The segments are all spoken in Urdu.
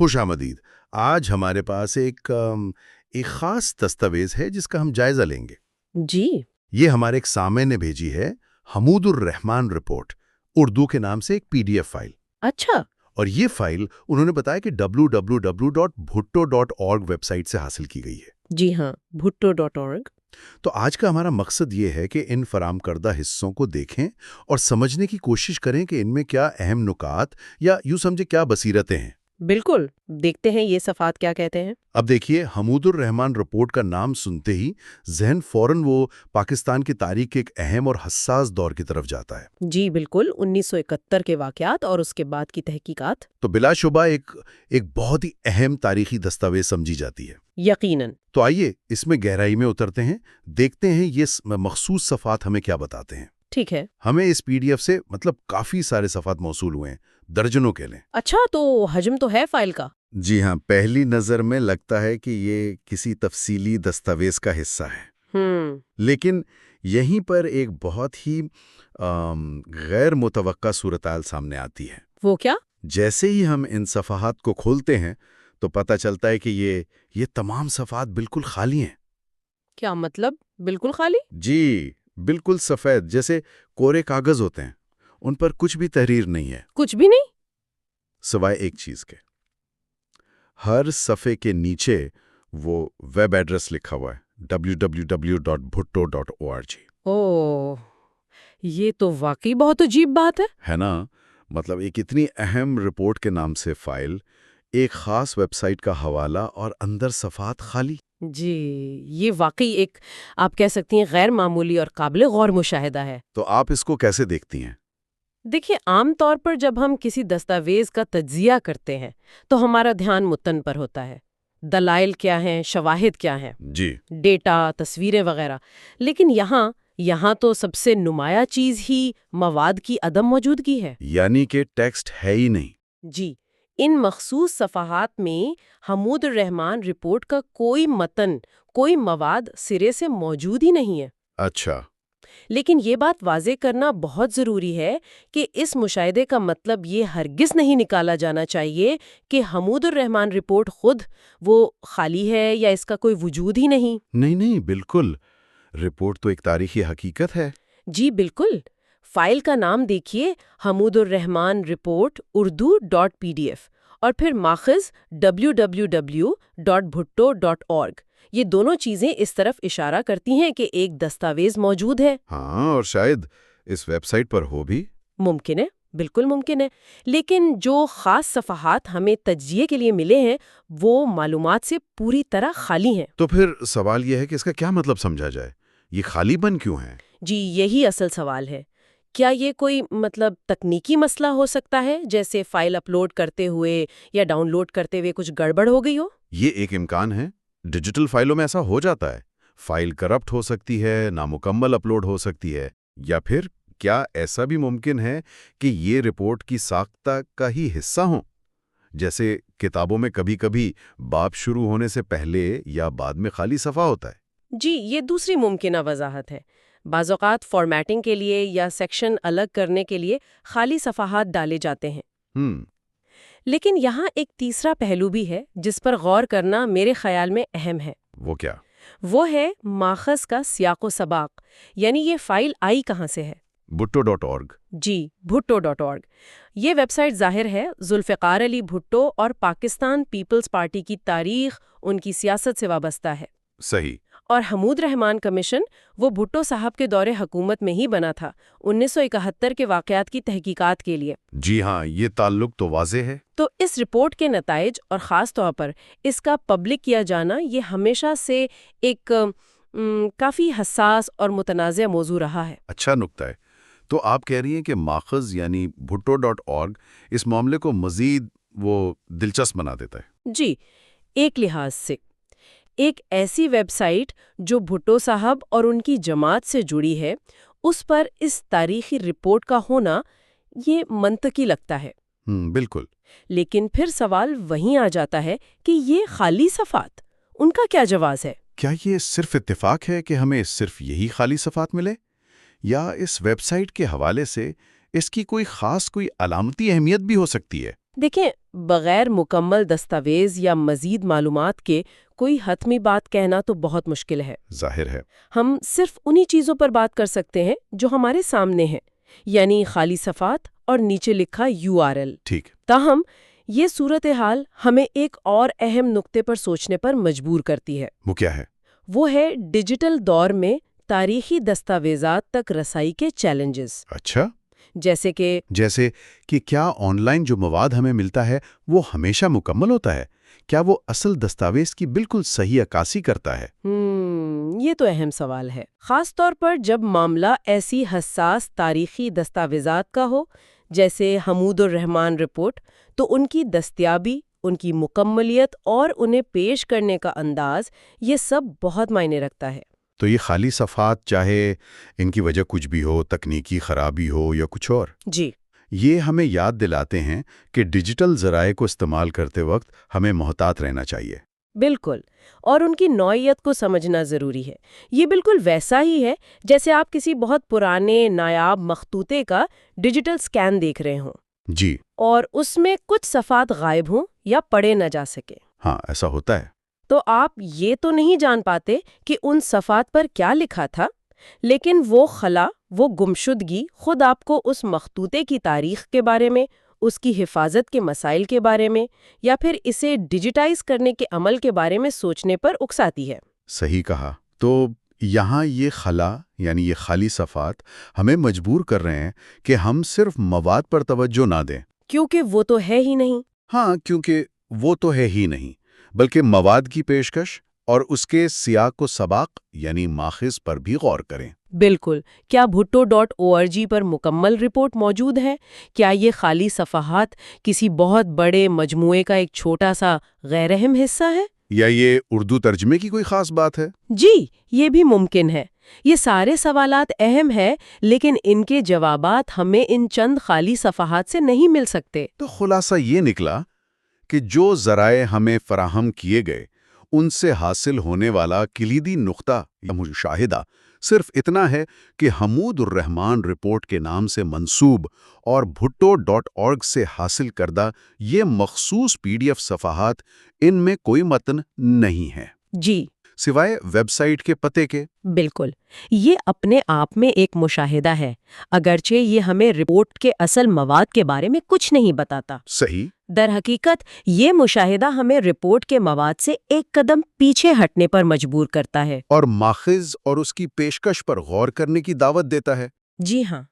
خوش آمدید. آج ہمارے پاس ایک خاص دستاویز ہے جس کا ہم جائزہ لیں گے. جی. یہ ہمارے ایک سامع نے بھیجی ہے، حمود الرحمان رپورٹ، اردو کے نام سے ایک PDF فائل. اچھا. اور یہ فائل انہوں نے بتایا کہ www.bhutto.org ویب سائٹ سے حاصل کی گئی ہے. جی ہاں، bhutto.org. تو آج کا ہمارا مقصد یہ ہے کہ ان فراہم کردہ حصوں کو دیکھیں اور سمجھنے کی کوشش کریں کہ ان میں کیا اہم نکات یا یوں سمجھے کیا بصیرتیں ہیں. بالکل. دیکھتے ہیں یہ صفحات کیا کہتے ہیں. اب دیکھیے، حمود الرحمان رپورٹ کا نام سنتے ہی ذہن فوراً وہ پاکستان کی تاریخ کے ایک اہم اور حساس دور کی طرف جاتا ہے. جی بالکل، 1971 کے واقعات اور اس کے بعد کی تحقیقات. تو بلا شبہ ایک بہت ہی اہم تاریخی دستاویز سمجھی جاتی ہے. یقیناً. تو آئیے اس میں گہرائی میں اترتے ہیں، دیکھتے ہیں یہ مخصوص صفحات ہمیں کیا بتاتے ہیں. ٹھیک ہے. ہمیں اس PDF سے کافی سارے صفحات موصول ہوئے ہیں، درجنوں کے لیں. اچھا، تو حجم تو ہے فائل کا. جی ہاں، پہلی نظر میں لگتا ہے کہ یہ کسی تفصیلی دستاویز کا حصہ ہے. لیکن یہیں پر ایک بہت ہی غیر متوقع صورتحال سامنے آتی ہے. وہ کیا؟ جیسے ہی ہم ان صفحات کو کھولتے ہیں تو پتہ چلتا ہے کہ یہ تمام صفحات بالکل خالی ہیں. کیا مطلب بالکل خالی؟ جی بالکل سفید، جیسے کورے کاغذ ہوتے ہیں. ان پر کچھ بھی تحریر نہیں ہے. کچھ بھی نہیں؟ سوائے ایک چیز کے، ہر صفحے کے نیچے وہ ویب ایڈریس لکھا ہوا ہے، www.bhutto.org. اوہ، یہ تو واقعی بہت عجیب بات ہے نا؟ ایک اتنی اہم رپورٹ کے نام سے فائل، ایک خاص ویب سائٹ کا حوالہ اور اندر صفحات خالی. جی، یہ واقعی ایک آپ کہہ سکتی ہیں غیر معمولی اور قابل غور مشاہدہ ہے. تو آپ اس کو کیسے دیکھتی ہیں؟ دیکھیے، عام طور پر جب ہم کسی دستاویز کا تجزیہ کرتے ہیں تو ہمارا دھیان متن پر ہوتا ہے. دلائل کیا ہیں، شواہد کیا ہیں، جی، ڈیٹا، تصویریں وغیرہ. لیکن یہاں تو سب سے نمایاں چیز ہی مواد کی عدم موجودگی ہے. یعنی کہ ٹیکسٹ ہے ہی نہیں. جی، ان مخصوص صفحات میں حمود الرحمان رپورٹ کا کوئی متن، کوئی مواد سرے سے موجود ہی نہیں ہے. اچھا. لیکن یہ بات واضح کرنا بہت ضروری ہے کہ اس مشاہدے کا مطلب یہ ہرگز نہیں نکالا جانا چاہیے کہ حمود الرحمان رپورٹ خود وہ خالی ہے یا اس کا کوئی وجود ہی نہیں. نہیں، بالکل. رپورٹ تو ایک تاریخی حقیقت ہے. جی بالکل. فائل کا نام دیکھیے، حمود الرحمان رپورٹ urdu.pdf، اور پھر ماخذ www.bhutto.org. یہ دونوں چیزیں اس طرف اشارہ کرتی ہیں کہ ایک دستاویز موجود ہے. ہاں، اور شاید اس ویب سائٹ پر ہو بھی. ممکن ہے، بالکل ممکن ہے. لیکن جو خاص صفحات ہمیں تجزیے کے لیے ملے ہیں وہ معلومات سے پوری طرح خالی ہیں. تو پھر سوال یہ ہے کہ اس کا کیا مطلب سمجھا جائے؟ یہ خالی بن کیوں ہے؟ جی، یہی اصل سوال ہے. کیا یہ کوئی تکنیکی مسئلہ ہو سکتا ہے، جیسے فائل اپلوڈ کرتے ہوئے یا ڈاؤن لوڈ کرتے ہوئے کچھ گڑبڑ ہو گئی ہو؟ یہ ایک امکان ہے. ڈیجیٹل فائلوں میں ایسا ہو جاتا ہے. فائل کرپٹ ہو سکتی ہے، نامکمل اپلوڈ ہو سکتی ہے. یا پھر کیا ایسا بھی ممکن ہے کہ یہ رپورٹ کی ساختہ کا ہی حصہ ہوں؟ جیسے کتابوں میں کبھی کبھی باب شروع ہونے سے پہلے یا بعد میں خالی صفحہ ہوتا ہے. جی، یہ دوسری ممکنہ وضاحت ہے. بعض اوقات فارمیٹنگ کے لیے یا سیکشن الگ کرنے کے لیے خالی صفحات ڈالے جاتے ہیں. لیکن یہاں ایک تیسرا پہلو بھی ہے جس پر غور کرنا میرے خیال میں اہم ہے. وہ کیا؟ وہ ہے ماخذ کا سیاق و سباق، یعنی یہ فائل آئی کہاں سے ہے. bhutto.org. جی، bhutto.org. یہ ویب سائٹ ظاہر ہے ذوالفقار علی بھٹو اور پاکستان پیپلز پارٹی کی تاریخ، ان کی سیاست سے وابستہ ہے. صحیح. اور حمود رحمان کمیشن وہ بھٹو صاحب کے دور حکومت میں ہی بنا تھا، 1971 کے واقعات کی تحقیقات کے لیے. جی ہاں، یہ تعلق تو واضح ہے. تو اس رپورٹ کے نتائج اور خاص طور پر اس کا پبلک کیا جانا یہ ہمیشہ سے ایک کافی حساس اور متنازع موضوع رہا ہے. اچھا نکتہ ہے. تو آپ کہہ رہی ہیں کہ ماخذ یعنی bhutto.org اس معاملے کو مزید دلچسپ بنا دیتا ہے. جی، ایک لحاظ سے ایک ایسی ویب سائٹ جو بھٹو صاحب اور ان کی جماعت سے جڑی ہے، اس پر اس تاریخی رپورٹ کا ہونا یہ منطقی لگتا ہے. بالکل. لیکن پھر سوال وہیں آ جاتا ہے کہ یہ خالی صفحات، ان کا کیا جواز ہے؟ کیا یہ صرف اتفاق ہے کہ ہمیں صرف یہی خالی صفحات ملے، یا اس ویب سائٹ کے حوالے سے اس کی کوئی علامتی اہمیت بھی ہو سکتی ہے؟ دیکھیں، بغیر مکمل دستاویز یا مزید معلومات کے کوئی حتمی بات کہنا تو بہت مشکل ہے۔ ظاہر ہے۔ ہم صرف انہی چیزوں پر بات کر سکتے ہیں جو ہمارے سامنے ہیں، یعنی خالی صفحات اور نیچے لکھا URL۔ ٹھیک۔ تاہم یہ صورتحال ہمیں ایک اور اہم نقطے پر سوچنے پر مجبور کرتی ہے۔ وہ کیا ہے؟ وہ ہے ڈیجیٹل دور میں تاریخی دستاویزات تک رسائی کے چیلنجز۔ اچھا، جیسے کہ کیا آن لائن جو مواد ہمیں ملتا ہے وہ ہمیشہ مکمل ہوتا ہے؟ کیا وہ اصل دستاویز کی بالکل صحیح عکاسی کرتا ہے؟ یہ تو اہم سوال ہے، خاص طور پر جب معاملہ ایسی حساس تاریخی دستاویزات کا ہو جیسے حمود الرحمن رپورٹ، تو ان کی دستیابی، ان کی مکملیت اور انہیں پیش کرنے کا انداز، یہ سب بہت معنی رکھتا ہے۔ تو یہ خالی صفحات، چاہے ان کی وجہ کچھ بھی ہو، تکنیکی خرابی ہو یا کچھ اور، جی، یہ ہمیں یاد دلاتے ہیں کہ ڈیجیٹل ذرائع کو استعمال کرتے وقت ہمیں محتاط رہنا چاہیے۔ بالکل، اور ان کی نوعیت کو سمجھنا ضروری ہے۔ یہ بالکل ویسا ہی ہے جیسے آپ کسی بہت پرانے نایاب مخطوطے کا ڈیجیٹل سکین دیکھ رہے ہوں جی، اور اس میں کچھ صفحات غائب ہوں یا پڑھے نہ جا سکے۔ ہاں، ایسا ہوتا ہے۔ تو آپ یہ تو نہیں جان پاتے کہ ان صفحات پر کیا لکھا تھا، لیکن وہ خلا، وہ گمشدگی خود آپ کو اس مخطوطے کی تاریخ کے بارے میں، اس کی حفاظت کے مسائل کے بارے میں، یا پھر اسے ڈیجیٹائز کرنے کے عمل کے بارے میں سوچنے پر اکساتی ہے۔ صحیح کہا۔ تو یہاں یہ خلا، یعنی یہ خالی صفحات، ہمیں مجبور کر رہے ہیں کہ ہم صرف مواد پر توجہ نہ دیں۔ کیونکہ وہ تو ہے ہی نہیں۔ ہاں، کیونکہ وہ تو ہے ہی نہیں، بلکہ مواد کی پیشکش اور اس کے سیاق و سباق، یعنی ماخذ پر بھی غور کریں۔ بالکل۔ کیا bhutto.org پر مکمل رپورٹ موجود ہے؟ کیا یہ خالی صفحات کسی بہت بڑے مجموعے کا ایک چھوٹا سا غیر اہم حصہ ہے؟ یا یہ اردو ترجمے کی کوئی خاص بات ہے؟ جی، یہ بھی ممکن ہے۔ یہ سارے سوالات اہم ہیں، لیکن ان کے جوابات ہمیں ان چند خالی صفحات سے نہیں مل سکتے۔ تو خلاصہ یہ نکلا کہ جو ذرائع ہمیں فراہم کیے گئے، ان سے حاصل ہونے والا کلیدی نقطہ یا مشاہدہ صرف اتنا ہے کہ حمود الرحمن رپورٹ کے نام سے منسوب اور bhutto.org سے حاصل کردہ یہ مخصوص PDF صفحات، ان میں کوئی متن نہیں ہے، جی، سوائے ویب سائٹ کے پتے کے۔ بالکل۔ یہ اپنے آپ میں ایک مشاہدہ ہے، اگرچہ یہ ہمیں رپورٹ کے اصل مواد کے بارے میں کچھ نہیں بتاتا۔ صحیح۔ در حقیقت یہ مشاہدہ ہمیں رپورٹ کے مواد سے ایک قدم پیچھے ہٹنے پر مجبور کرتا ہے، اور ماخذ اور اس کی پیشکش پر غور کرنے کی دعوت دیتا ہے۔ جی ہاں،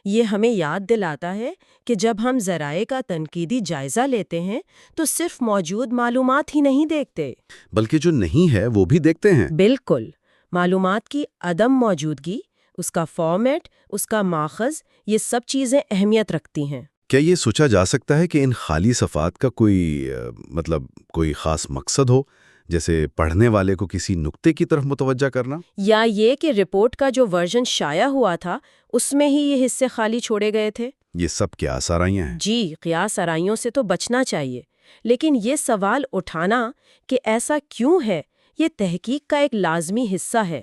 یہ ہمیں یاد دلاتا ہے کہ جب ہم ذرائع کا تنقیدی جائزہ لیتے ہیں تو صرف موجود معلومات ہی نہیں دیکھتے، بلکہ جو نہیں ہے وہ بھی دیکھتے ہیں۔ بالکل۔ معلومات کی عدم موجودگی، اس کا فارمیٹ، اس کا ماخذ، یہ سب چیزیں اہمیت رکھتی ہیں۔ کیا یہ سوچا جا سکتا ہے کہ ان خالی صفحات کا کوئی خاص مقصد ہو، جیسے پڑھنے والے کو کسی نقطے کی طرف متوجہ کرنا؟ یا یہ کہ رپورٹ کا جو ورژن شائع ہوا تھا اس میں ہی یہ حصے خالی چھوڑے گئے تھے؟ یہ سب قیاس آرائیاں ہیں۔ جی، قیاس آرائیوں سے تو بچنا چاہیے، لیکن یہ سوال اٹھانا کہ ایسا کیوں ہے، یہ تحقیق کا ایک لازمی حصہ ہے۔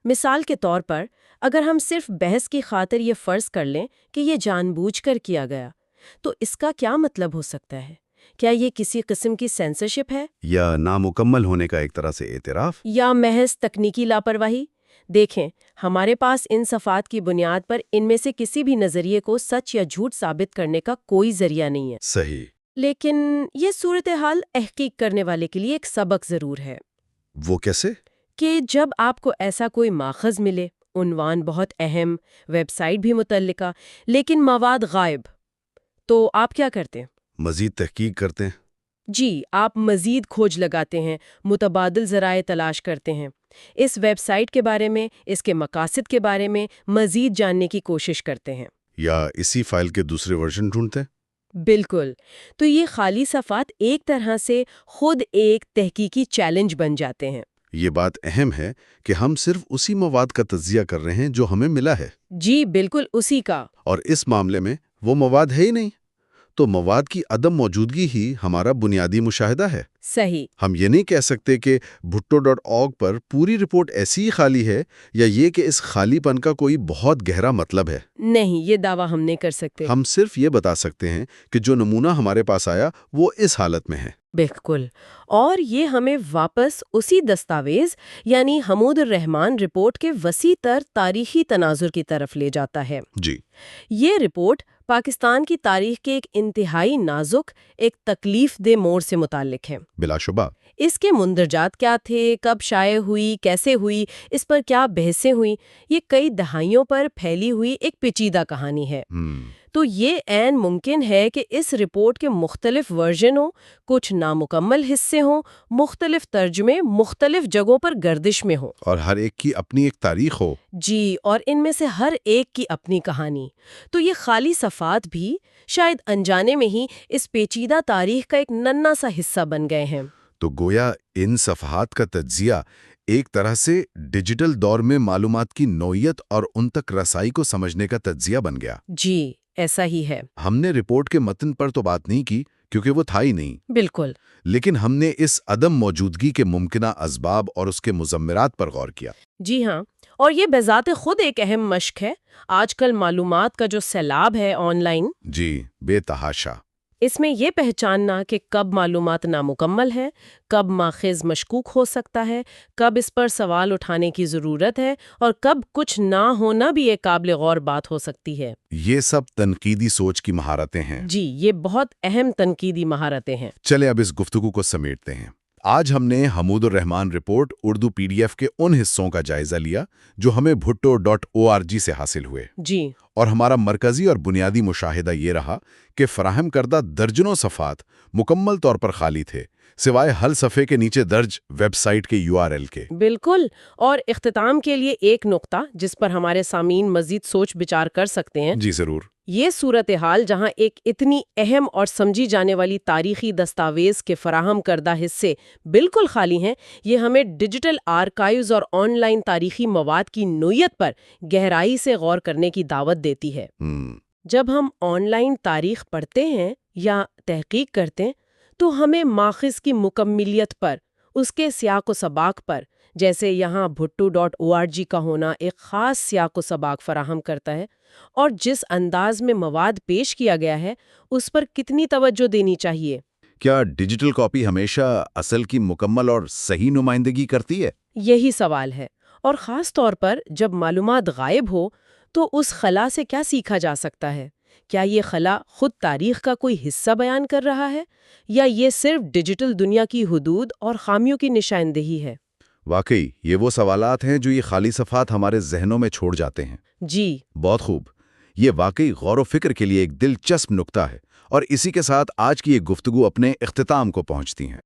مثال کے طور پر، اگر ہم صرف بحث کی خاطر یہ فرض کر لیں کہ یہ جان بوجھ کر کیا گیا، تو اس کا کیا مطلب ہو سکتا ہے؟ کیا یہ کسی قسم کی سینسرشپ ہے؟ یا نامکمل ہونے کا ایک طرح سے اعتراف؟ یا محض تکنیکی لاپرواہی؟ دیکھیں، ہمارے پاس ان صفحات کی بنیاد پر ان میں سے کسی بھی نظریے کو سچ یا جھوٹ ثابت کرنے کا کوئی ذریعہ نہیں ہے۔ صحیح۔ لیکن یہ صورتحال تحقیق کرنے والے کے لیے ایک سبق ضرور ہے۔ وہ کیسے؟ کہ جب آپ کو ایسا کوئی ماخذ ملے، عنوان بہت اہم، ویب سائٹ بھی متعلقہ، لیکن مواد غائب، تو آپ کیا کرتے ہیں؟ مزید تحقیق کرتے ہیں۔ جی، آپ مزید کھوج لگاتے ہیں، متبادل ذرائع تلاش کرتے ہیں، اس ویب سائٹ کے بارے میں، اس کے مقاصد کے بارے میں مزید جاننے کی کوشش کرتے ہیں۔ یا اسی فائل کے دوسرے ورژن ڈھونڈتے ہیں۔ بالکل۔ تو یہ خالی صفحات ایک طرح سے خود ایک تحقیقی چیلنج بن جاتے ہیں۔ یہ بات اہم ہے کہ ہم صرف اسی مواد کا تجزیہ کر رہے ہیں جو ہمیں ملا ہے۔ جی بالکل، اسی کا۔ اور اس معاملے میں وہ مواد ہے ہی نہیں، تو مواد کی عدم موجودگی ہی ہمارا بنیادی مشاہدہ ہے۔ صحیح۔ ہم یہ نہیں کہہ سکتے کہ bhutto.org پر پوری رپورٹ ایسی ہی خالی ہے، یا یہ کہ اس خالی پن کا کوئی بہت گہرا مطلب ہے۔ نہیں، یہ دعویٰ ہم نہیں کر سکتے۔ ہم صرف یہ بتا سکتے ہیں کہ جو نمونہ ہمارے پاس آیا وہ اس حالت میں ہے۔ بالکل، اور یہ ہمیں واپس اسی دستاویز یعنی حمود الرحمن رپورٹ کے وسیع تر تاریخی تناظر کی طرف لے جاتا ہے۔ جی، یہ رپورٹ پاکستان کی تاریخ کے ایک انتہائی نازک، ایک تکلیف دہ موڑ سے متعلق ہے۔ بلا شبہ۔ اس کے مندرجات کیا تھے، کب شائع ہوئی، کیسے ہوئی، اس پر کیا بحثیں ہوئیں، یہ کئی دہائیوں پر پھیلی ہوئی ایک پیچیدہ کہانی ہے۔ تو یہ عین ممکن ہے کہ اس رپورٹ کے مختلف ورژن ہوں، کچھ نامکمل حصے ہوں، مختلف ترجمے مختلف جگہوں پر گردش میں ہوں، اور ہر ایک کی اپنی ایک تاریخ ہو۔ جی، اور ان میں سے ہر ایک کی اپنی کہانی۔ تو یہ خالی صفحات بھی شاید انجانے میں ہی اس پیچیدہ تاریخ کا ایک ننھا سا حصہ بن گئے ہیں۔ تو گویا ان صفحات کا تجزیہ ایک طرح سے ڈیجیٹل دور میں معلومات کی نوعیت اور ان تک رسائی کو سمجھنے کا تجزیہ بن گیا۔ جی، ایسا ہی ہے۔ ہم نے رپورٹ کے متن پر تو بات نہیں کی کیونکہ وہ تھا ہی نہیں، بالکل۔ لیکن ہم نے اس عدم موجودگی کے ممکنہ اسباب اور اس کے مضمرات پر غور کیا۔ جی ہاں، اور یہ بذات خود ایک اہم مشق ہے۔ آج کل معلومات کا جو سیلاب ہے آن لائن، جی، بے تحاشا۔ اس میں یہ پہچاننا کہ کب معلومات نامکمل ہے، کب ماخذ مشکوک ہو سکتا ہے، کب اس پر سوال اٹھانے کی ضرورت ہے، اور کب کچھ نہ ہونا بھی ایک قابل غور بات ہو سکتی ہے، یہ سب تنقیدی سوچ کی مہارتیں ہیں۔ جی، یہ بہت اہم تنقیدی مہارتیں ہیں۔ چلے اب اس گفتگو کو سمیٹتے ہیں۔ آج ہم نے حمود الرحمن رپورٹ اردو PDF کے ان حصوں کا جائزہ لیا جو ہمیں bhutto.org سے حاصل ہوئے، جی، اور ہمارا مرکزی اور بنیادی مشاہدہ یہ رہا کہ فراہم کردہ درجنوں صفحات مکمل طور پر خالی تھے، سوائے حل صفحے کے نیچے درج ویب سائٹ کے URL کے۔ بالکل، اور اختتام کے لیے ایک نقطہ جس پر ہمارے سامعین مزید سوچ بچار کر سکتے ہیں۔ جی ضرور۔ یہ صورتحال جہاں ایک اتنی اہم اور سمجھی جانے والی تاریخی دستاویز کے فراہم کردہ حصے بالکل خالی ہیں، یہ ہمیں ڈیجیٹل آرکائیوز اور آن لائن تاریخی مواد کی نوعیت پر گہرائی سے غور کرنے کی دعوت دیتی ہے۔ جب ہم آن لائن تاریخ پڑھتے ہیں یا تحقیق کرتے ہیں تو ہمیں ماخذ کی مکملیت پر، اس کے سیاق و سباق پر، جیسے یہاں bhutto.org کا ہونا ایک خاص سیاق و سباق فراہم کرتا ہے، اور جس انداز میں مواد پیش کیا گیا ہے اس پر کتنی توجہ دینی چاہیے۔ کیا ڈیجیٹل کاپی ہمیشہ اصل کی مکمل اور صحیح نمائندگی کرتی ہے؟ یہی سوال ہے، اور خاص طور پر جب معلومات غائب ہو تو اس خلا سے کیا سیکھا جا سکتا ہے؟ کیا یہ خلا خود تاریخ کا کوئی حصہ بیان کر رہا ہے، یا یہ صرف ڈیجیٹل دنیا کی حدود اور خامیوں کی نشاندہی ہے؟ واقعی یہ وہ سوالات ہیں جو یہ خالی صفحات ہمارے ذہنوں میں چھوڑ جاتے ہیں۔ جی، بہت خوب۔ یہ واقعی غور و فکر کے لیے ایک دلچسپ نکتہ ہے، اور اسی کے ساتھ آج کی یہ گفتگو اپنے اختتام کو پہنچتی ہیں۔